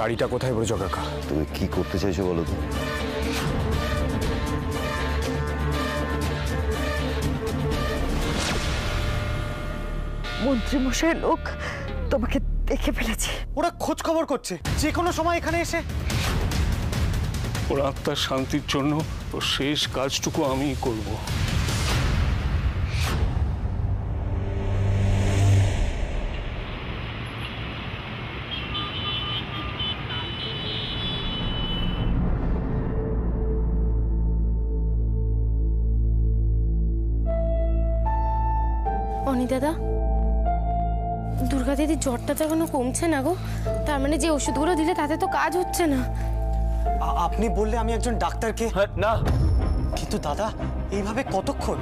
গাড়িটা কোথায় ব্রজ কাকা? তুমি কি করতে চাইছো বলো তো? মন্ত্রীমশাইয়ের লোক তোমাকে দেখে ফেলেছে। ওরা খোঁজ খবর করছে, যে কোনো সময় এখানে এসে। ওর আত্মার শান্তির জন্য ওর শেষ কাজটুকু আমিই করব। অনি দাদা, দুর্গা দিদির জ্বরটা তো এখনো কমছে না গো। তার মানে যে ওষুধগুলো দিলে তাতে তো কাজ হচ্ছে না। আপনি বললে আমি একজন ডাক্তারকে। না, কিন্তু দাদা, এইভাবে কতক্ষণ?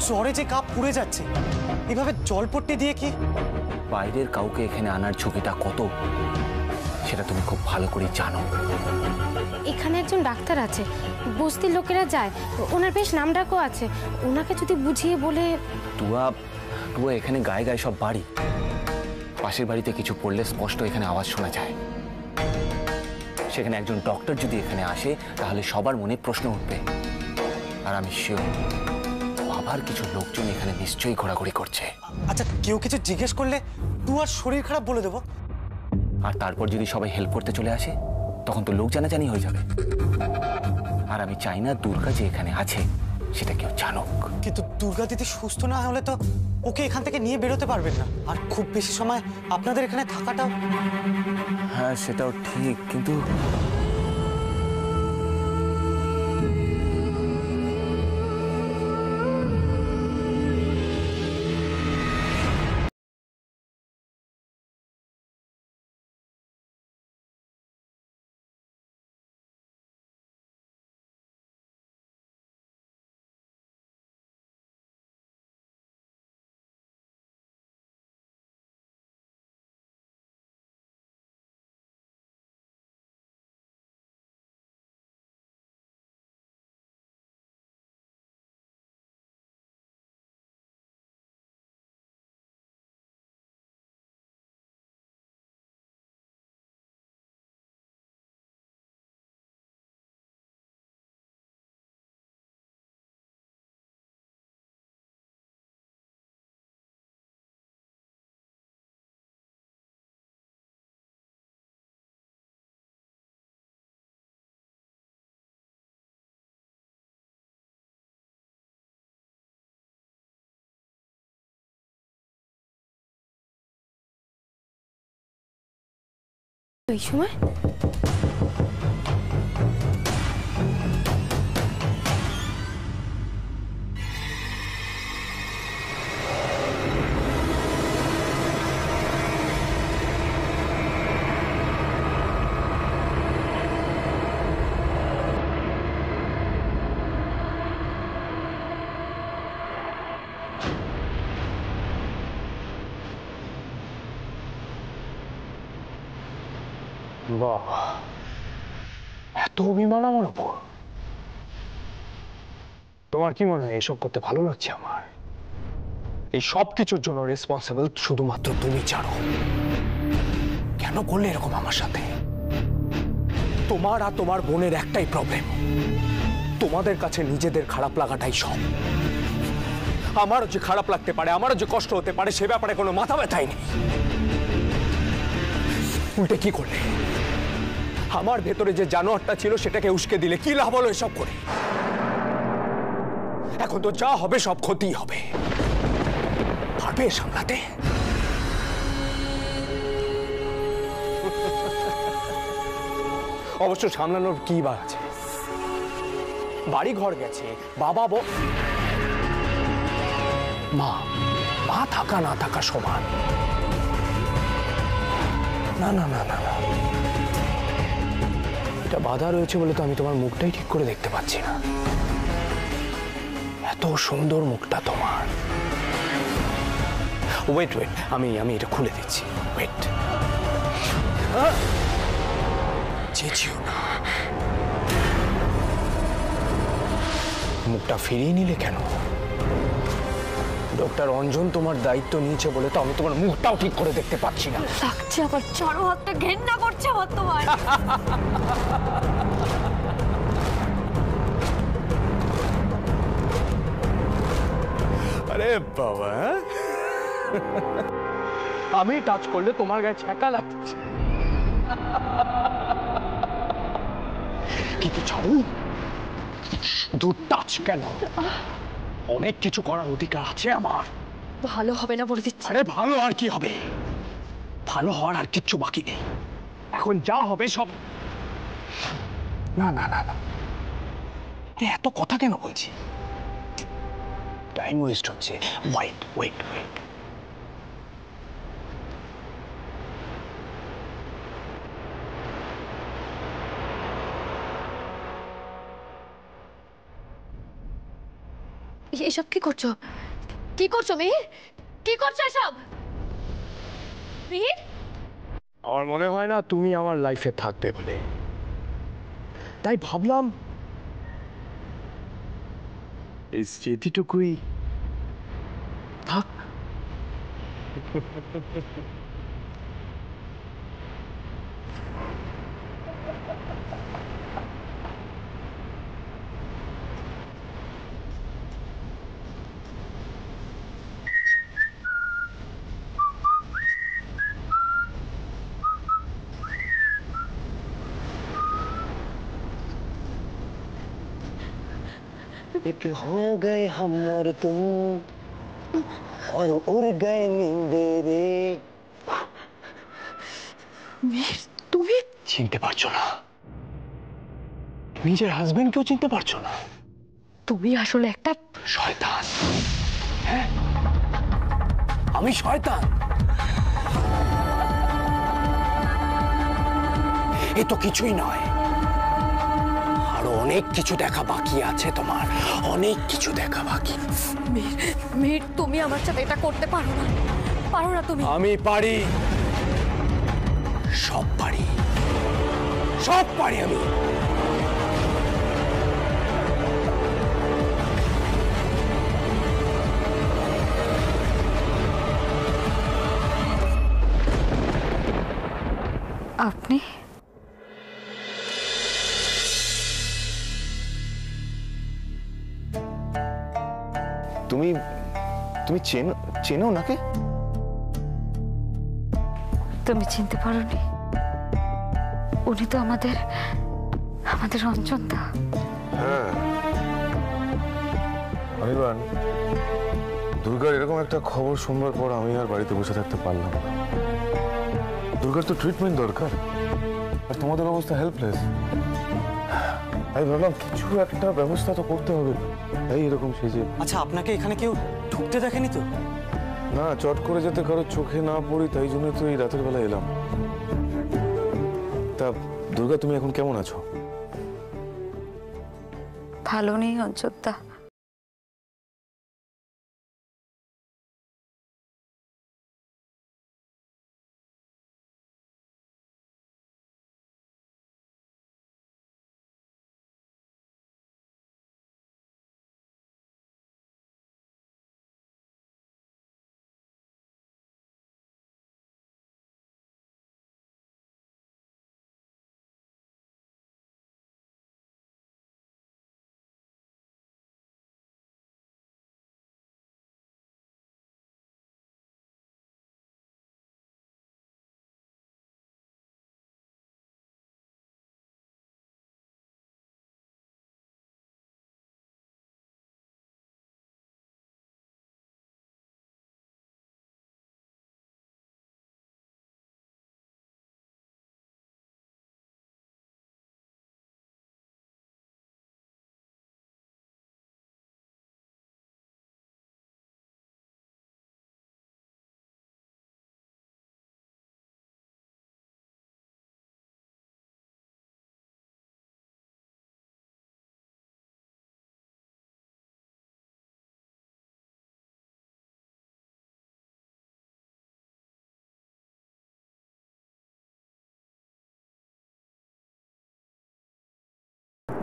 জ্বরে যে কাপ পুড়ে যাচ্ছে, এইভাবে জলপট্টি দিয়ে কি? বাইরের কাউকে এখানে আনার ঝুঁকিটা কত সেটা তুমি খুব ভালো করে জানো। এখানে একজন ডাক্তার আছে, বস্তির লোকেরা যায়, ওনার বেশ নামডাকও আছে। ওনাকে যদি বুঝিয়ে বলে। টুয়া এখানে গায়ে গায়ে সব বাড়ি, পাশের বাড়িতে কিছু পড়লে স্পষ্ট এখানে আওয়াজ শোনা যায়। সেখানে একজন ডক্টর যদি এখানে আসে তাহলে সবার মনে প্রশ্ন উঠবে। আর আমি শিওর আবার কিছু লোকজন এখানে নিশ্চয়ই ঘোরাঘুরি করছে। আচ্ছা, কেউ কিছু জিজ্ঞেস করলে তুই শরীর খারাপ বলে দেবো। আর তারপর যদি সবাই হেল্প করতে চলে আসে তখন তো লোক জানাজানি হয়ে যাবে। আর আমি চাই না দুর্গা যে এখানে আছে সেটা কেউ জানুক। কিন্তু দুর্গা দিদি সুস্থ না হলে তো ওকে এখান থেকে নিয়ে বেরোতে পারবেন না। আর খুব বেশি সময় আপনাদের এখানে থাকাটাও। হ্যাঁ, সেটাও ঠিক, কিন্তু এই সময় বাহ, এত অভিমান আমার উপর! তোমার কি মনে হয় এসব করতে ভালো লাগছে আমার? এই সব কিছুর জন্য রেসপন্সিবল শুধুমাত্র তুমি জানো। কেন করলে এরকম আমার সাথে? তোমার আর তোমার বোনের একটাই প্রবলেম, তোমাদের কাছে নিজেদের খারাপ লাগাটাই সব। আমারও যে খারাপ লাগতে পারে, আমারও যে কষ্ট হতে পারে, সে ব্যাপারে কোনো মাথা ব্যথাই নেই। উল্টে কি করলে? আমার ভেতরে যে জানোয়ারটা ছিল সেটাকে উস্কে দিলে। কি লাভ হলো এসব করে? এখন তো যা হবে সব ক্ষতি হবে। পারবে সামলাতে? অবশ্য সামলানোর কি বা আছে? বাড়ি ঘর গেছে, বাবা মা থাকা না থাকা সমান। না না না না, এটা বাধা রয়েছে বলে তো আমি তোমার মুখটাই ঠিক করে দেখতে পাচ্ছি না। এত সুন্দর মুখটা তোমার। ওয়েট, আমি এটা খুলে দিচ্ছি। ওয়েট, চেঁচিও না। মুখটা ফিরিয়ে নিলে কেন? ডক্টর অঞ্জন তোমার দায়িত্ব নিয়েছে বলে তো আমি তোমার মুখটাও ঠিক করে দেখতে পাচ্ছি না। লাগছে আবার, ছাড়ো হাতটা, ঘেন্না করছে আমার তোমার। আরে বাবা, আমি টাচ করলে তোমার গায়ে ছ্যাঁকা লাগছে। কিন্তু ছাড়ো, শুধু টাচ কেন, অনেক কিছু করার অধিকার আছে আমার। ভালো হবে না বলে দিচ্ছি। আরে ভালো আর কি হবে, ভালো হওয়ার আর কিচ্ছু বাকি নেই। এখন যা হবে সব। না না না না, এত কথা কেন বলছি? টাইম ওয়েস্ট হচ্ছে। ওয়েট ওয়েট ওয়েট, এসব কি করছো? কি করছো মিহির? কি করছো এসব মিহির? আমার মনে হয় না তুমি আমার লাইফে থাকবে বলে, তাই ভাবলাম এই স্মৃতিটুকুই থাক। एक हो गए हम और तुम और उड़ गए नींदे रे। মিহির, তুমি চিনতে পারছো না? নিজের হাজবেন্ডকেও চিনতে পারছো না? তুমি আসলে একটা শয়তান। হ্যাঁ, আমি শয়তান? এ তো কিছুই নয়, আরো অনেক কিছু দেখা বাকি আছে তোমার, অনেক কিছু দেখা বাকি। মিহির, তুমি আমার সাথে এটা করতে পারো না, পারো না তুমি। আমি পারি, সব পারি, সব পারি আমি। আপনি তুমি তুমি চেনো চেনো নাকি? তুমি চিনতে পারোনি? উনি তো আমাদের অঞ্জনদা। হ্যাঁ, অনির্বাণ, দুর্গার এরকম একটা খবর শুনবার পর আমি আর বাড়িতে বসে থাকতে পারলাম না। দুর্গার তো ট্রিটমেন্ট দরকার, আর তোমাদের অবস্থা হেল্পলেস। আমি ভাবলাম কিছু একটা ব্যবস্থা তো করতে হবে, তাই এরকম সেজে। আচ্ছা, আপনাকে এখানে কেউ ঢুকতে দেখেনি তো? না, চট করে যাতে কারো চোখে না পড়ি তাই জন্য তো এই রাতের বেলা এলাম। তা দুর্গা, তুমি এখন কেমন আছো? ভালো নেই অঞ্জনদা।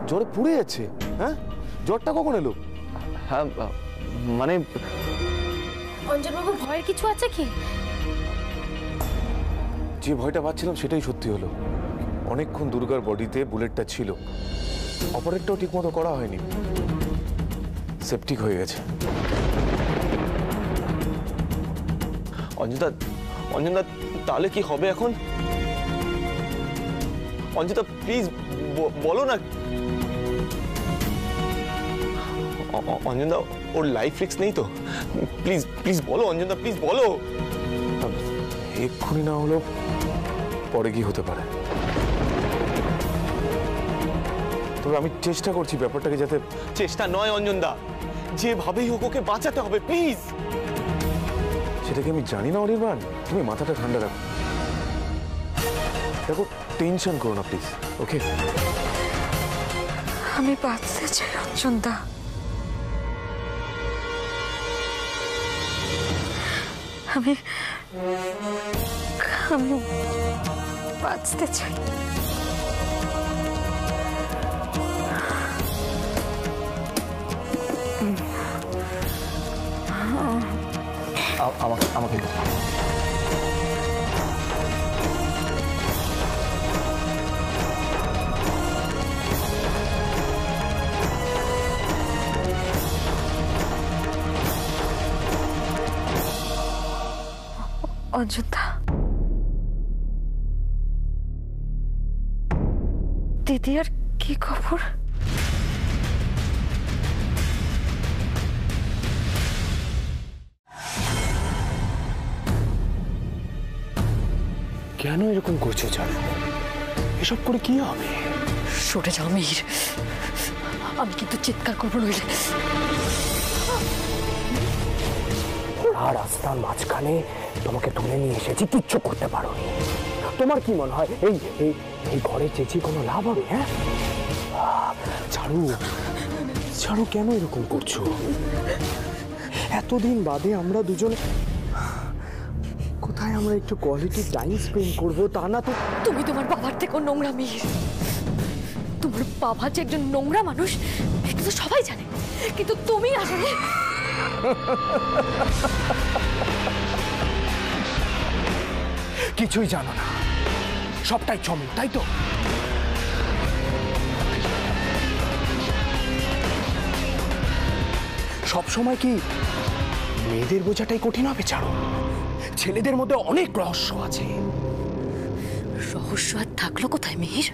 জ্বরে পুড়ে যাচ্ছে? হ্যাঁ, জ্বরটা কখন এলো? হ্যাঁ, মানে অঞ্জনবাবু ভয়ের কিছু আছে কি? যে ভয়টা পাচ্ছিলাম সেটাই সত্যি হলো। অনেকক্ষণ দুর্গার বডিতে বুলেটটা ছিল, অপারেটটাও ঠিক মতো করা হয়নি, সেপটিক হয়ে গেছে। অঞ্জনদা, অঞ্জনদা তাহলে কি হবে এখন? অঞ্জনদা প্লিজ বলো না। অঞ্জনদা ওর লাইফ রিস্ক নেই তো? প্লিজ প্লিজ বলো অঞ্জনদা, প্লিজ বলো। এক্ষুনি না হলো পরে কি হতে পারে, তবে আমি চেষ্টা করছি ব্যাপারটাকে যাতে। চেষ্টা নয় অঞ্জনদা, যেভাবেই হোক ওকে বাঁচাতে হবে প্লিজ। সেটা কি আমি জানি না অনির্বাণ? তুমি মাথাটা ঠান্ডা রাখো, দেখো টেনশন করো না প্লিজ, ওকে? আমি বাঁচতে চাই অঞ্জনদা, আমি বাঁচতে চাই। আমাকে অযোধ্যা, দিদি আর কি খবর? কেন এরকম করছো জানো? এসব করে কি হবে? সরে যাও মিহির, আমি কিন্তু চিৎকার করবো নইলে। আর রাস্তার মাঝখানে তোমাকে তুলে নিয়ে এসেছি, কিচ্ছু করতে পারোনি। তোমার কি মনে হয় এই এই এই ঘরে চেঁচিয়ে কোনো লাভ হবে? হ্যাঁ, ছাড়ো ছাড়ো, কেন এরকম করছো? এতদিন বাদে আমরা দুজনে কোথায় আমরা একটু কোয়ালিটি টাইম স্পেন্ড করবো, তা না তো। তুমি তোমার বাবার থেকেও নোংরা মিহির। তোমার বাবা যে একজন নোংরা মানুষ এটা তো সবাই জানে, কিন্তু তুমি আসলে কিছুই জানো না, সবটাই চমক, তাই তো? সব সময় কি মেয়েদের বোঝাটাই কঠিন হবে? ছাড়ো, ছেলেদের মধ্যে অনেক রহস্য আছে। রহস্য আর থাকলো কোথায় মিহির?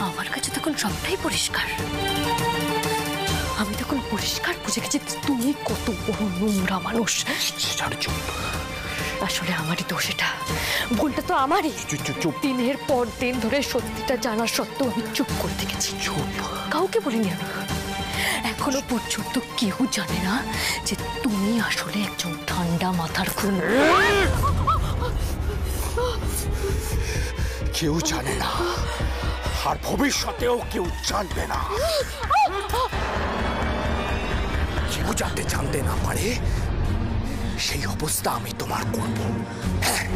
আমার কাছে তখন সবটাই পরিষ্কার। আমি তখন পরিষ্কার বুঝে গেছি তুমি কত বড় নোংরা মানুষ। আসলে আমারই দোষ, এটা ভুলটা তো আমারই। চুপ। দিনের পর দিন ধরে সত্যিটা জানার সত্ত্বেও আমি চুপ করে থেকেছি। চুপ। কাউকে বলিনি আমি। এখনো পর্যন্ত কেউ জানে না যে তুমি আসলে একজন ঠান্ডা মাথার খুন। কেউ জানে না, আর ভবিষ্যতেও কেউ জানবে না। কেউ যাতে জানতে না পারে সেই অবস্থা আমি তোমার করব। হ্যাঁ,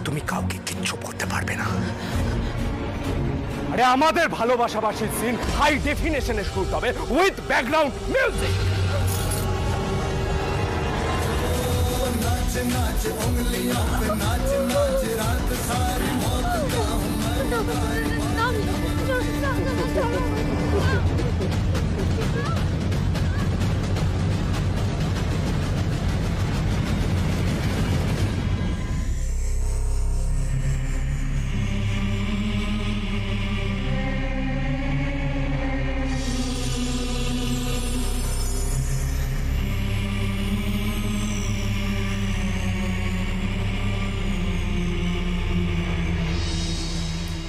তুমি কাউকে কিচ্ছু করতে পারবে না। আরে আমাদের ভালোবাসাবাসির সিন হাই ডেফিনেশনে শুট হবে, উইথ ব্যাকগ্রাউন্ড মিউজিক।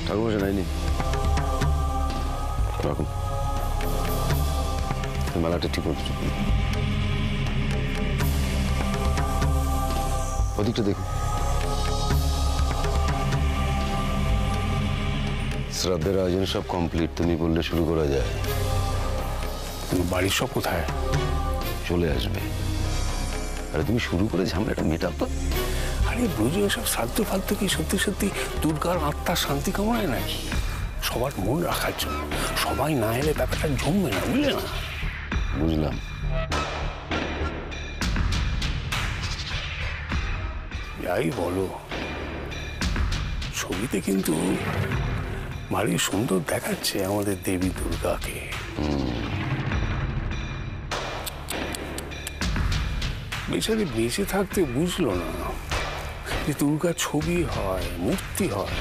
ঠাকুর জানাইনি রাখুন, মেলাটা ঠিক মতো ওদিকটা দেখুন। শ্রাদ্ধের আয়োজন সব কমপ্লিট, তুমি বললে শুরু করা যায়। বাড়ির সব কোথায়? চলে আসবে। আরে তুমি শুরু করে ঝামেলাটা মেটাও তো। আরে বুঝি এসব শ্রাদ্ধ ফাদ্ধ কি সত্যি সত্যি দুর্গার আত্মার শান্তি কামনায় নাকি? সবার মন রাখার জন্য। সবাই না এলে ব্যাপারটা জমবে না, বুঝলে না? বুঝলাম, যাই বলো, ছবিতে কিন্তু ভারী সুন্দর দেখাচ্ছে আমাদের দেবী দুর্গাকে। বেচারি বেঁচে থাকতে বুঝলো না যে দুর্গা ছবি হয়, মূর্তি হয়,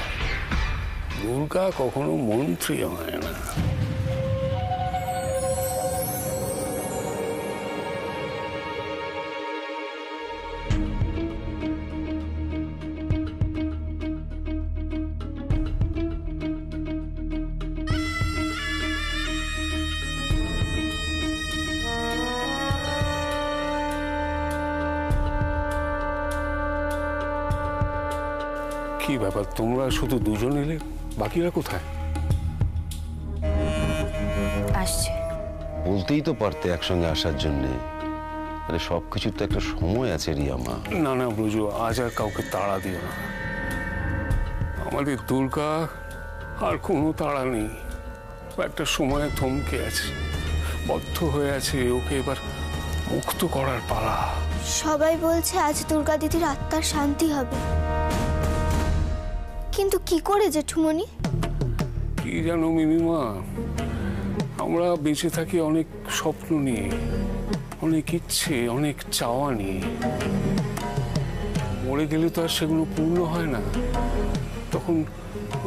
দুর্গা কখনো মন্ত্রী হয় না। কি ব্যাপার, তোমরা শুধু দুজন এলে, বাকিরা কোথায়? আসছে। বলতেই তো পারতে একসঙ্গে আসার জন্যে। আরে সবকিছুর তো একটা সময় আছে রিয়া মা। না না ব্রজ, আজ আর কাউকে তাড়া দিও না। আমাদের দুর্গা আর কোনো তাড়া নেই। একটা সময় থমকে আছে, বদ্ধ হয়ে আছে। ওকে এবার মুক্ত করার পালা। সবাই বলছে আজ দুর্গা দিদির আত্মার শান্তি হবে, কিন্তু কি করে জেঠুমণি? কি জানো মিমিমা, আমরা বেঁচে থাকি অনেক স্বপ্ন নিয়ে, অনেক ইচ্ছে, অনেক চাওয়া নিয়ে। মরে গেলে তো আর সেগুলো পূর্ণ হয় না। তখন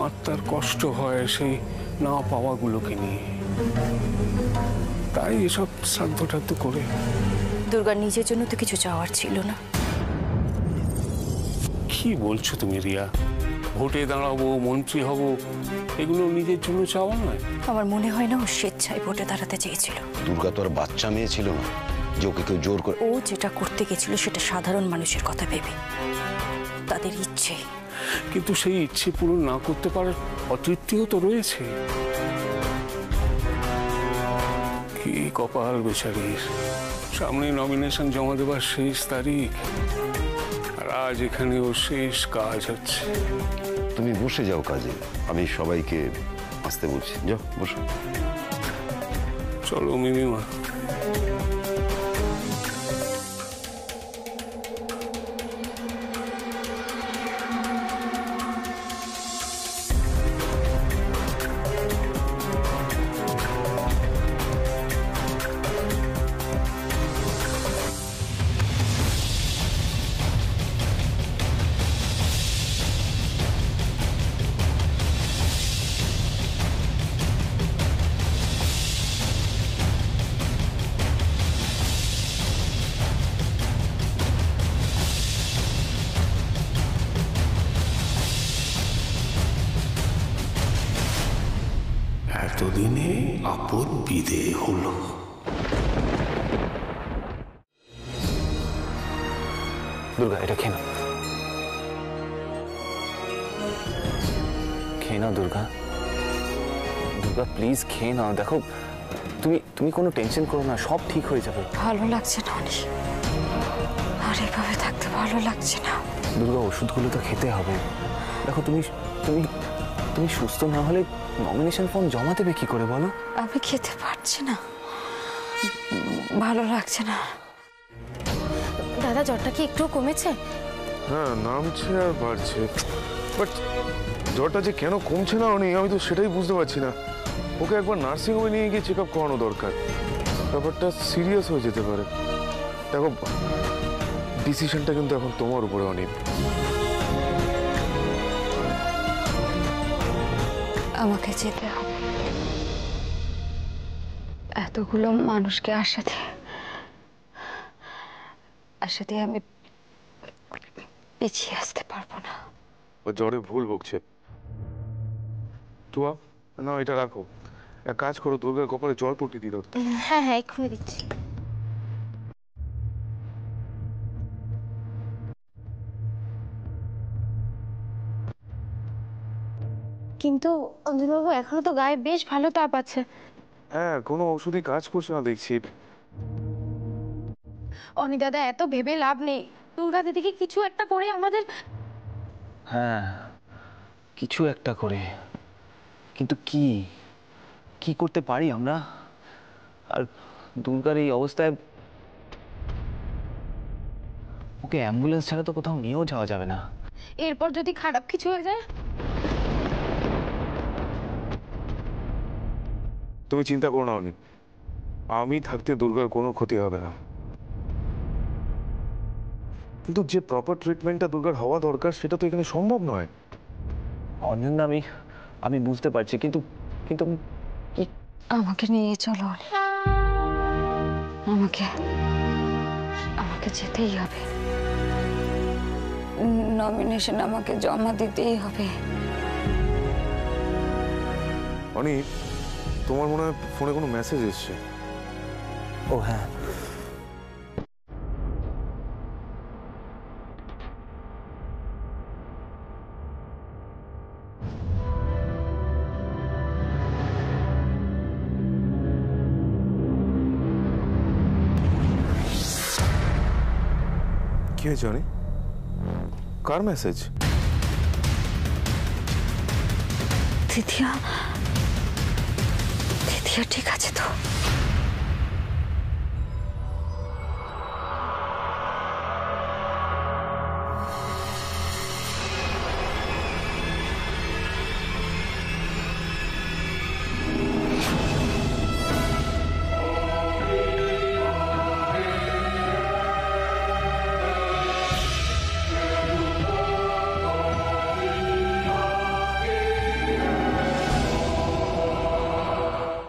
আত্মার কষ্ট হয় সেই না পাওয়াগুলোকে নিয়ে। তাই এসব শ্রাদ্ধ টাদ্ধ করে। দুর্গার নিজের জন্য তো কিছু চাওয়ার ছিল না। কি বলছো তুমি রিয়া? ভোটে দাঁড়াবো, মন্ত্রী হব, এগুলো নিজের জন্য চাওয়া নয়। আমার মনে হয় না ও স্বেচ্ছায় ভোটে দাঁড়াতে চেয়েছিল। দুর্গা তো আর বাচ্চা মেয়ে ছিল না যে ওকে কেউ জোর করে। ও যেটা করতে গেছিল সেটা সাধারণ মানুষের কথা ভেবে, তাদের ইচ্ছে। কিন্তু সেই ইচ্ছে পূরণ না করতে পারার অতৃপ্তিও তো রয়েছে। কি কপাল বেচারির! সামনে নমিনেশন জমা দেবার শেষ তারিখ, আর আজ এখানে ওর শেষ কাজ হচ্ছে। তুমি বসে যাও কাজে, আমি সবাইকে আসতে বলছি। যাও বসো। চলো মিমিমা। এতদিনে আপদ বিদে হলো। দুর্গা, এটা খেয়ে নাও। খেয়ে নাও দুর্গা। দুর্গা প্লিজ খেয়ে নাও। দেখো, তুমি কোনো টেনশন করো না, সব ঠিক হয়ে যাবে। ভালো লাগছে না অনি, আর এভাবে থাকতে ভালো লাগছে না। দুর্গা, ওষুধগুলো তো খেতে হবে। দেখো, তুমি তুমি তুমি সুস্থ না হলে নমিনেশন ফর্ম জমা দেবে কি করে বলো? আমি খেতে পারছি না, ভালো লাগছে না। দাদা, জ্বরটা কি একটু কমেছে? হ্যাঁ, নামছে আর বাড়ছে, বাট জ্বরটা যে কেন কমছে না আমি তো সেটাই বুঝতে পারছি না। ওকে একবার নার্সিং হোমে নিয়ে গিয়ে চেক আপ করানো দরকার। ব্যাপারটা সিরিয়াস হয়ে যেতে পারে। দেখো, ডিসিশনটা কিন্তু এখন তোমার উপরে অনেক। আমাকে যেতে হবে। এতগুলো মানুষকে আশাতে আমি পিছিয়ে আসতে পারবো না। ও জ্বরে ভুল বকছে। তুয়া, না এটা রাখো। এক কাজ করো, দুর্গার কপালে জল পট্টি দিয়ে দাও। হ্যাঁ হ্যাঁ, এক্ষুনি দিচ্ছি। কিন্তু অঞ্জনবাবু, এখনো তো গায়ে বেশ ভালো তাপ আছে। হ্যাঁ, কোনো ওষুধই কাজ করছে না দেখছি। অনি দাদা, এত ভেবে লাভ নেই। দুর্গা দিদিকে কিছু একটা করে আমাদের। হ্যাঁ, কিছু একটা করে, কিন্তু কি করতে পারি আমরা? আর দুর্গার এই অবস্থায় ওকে অ্যাম্বুলেন্স ছাড়া তো কোথাও নিয়েও যাওয়া যাবে না। এরপর যদি খারাপ কিছু হয়ে যায়? তুমি চিন্তা করো না অনিক, আমি থাকতে দুর্গার কোনো ক্ষতি হবে না। কিন্তু যে প্রপার ট্রিটমেন্টটা দুর্গার হওয়া দরকার সেটা তো এখানে সম্ভব নয়। অনিন্দ, আমি বুঝতে পারছি, কিন্তু কিন্তু আমাকে নিয়ে চলো, আমাকে আমাকে যেতেই হবে। নমিনেশন আমাকে জমা দিতেই হবে। অনিক, তোমার মনে হয় ফোনে কোনো মেসেজ এসছে। ও হ্যাঁ, কি হয়েছে অনিক? কার মেসেজ? দিদিয়া, দিদিয়া ঠিক আছে তো?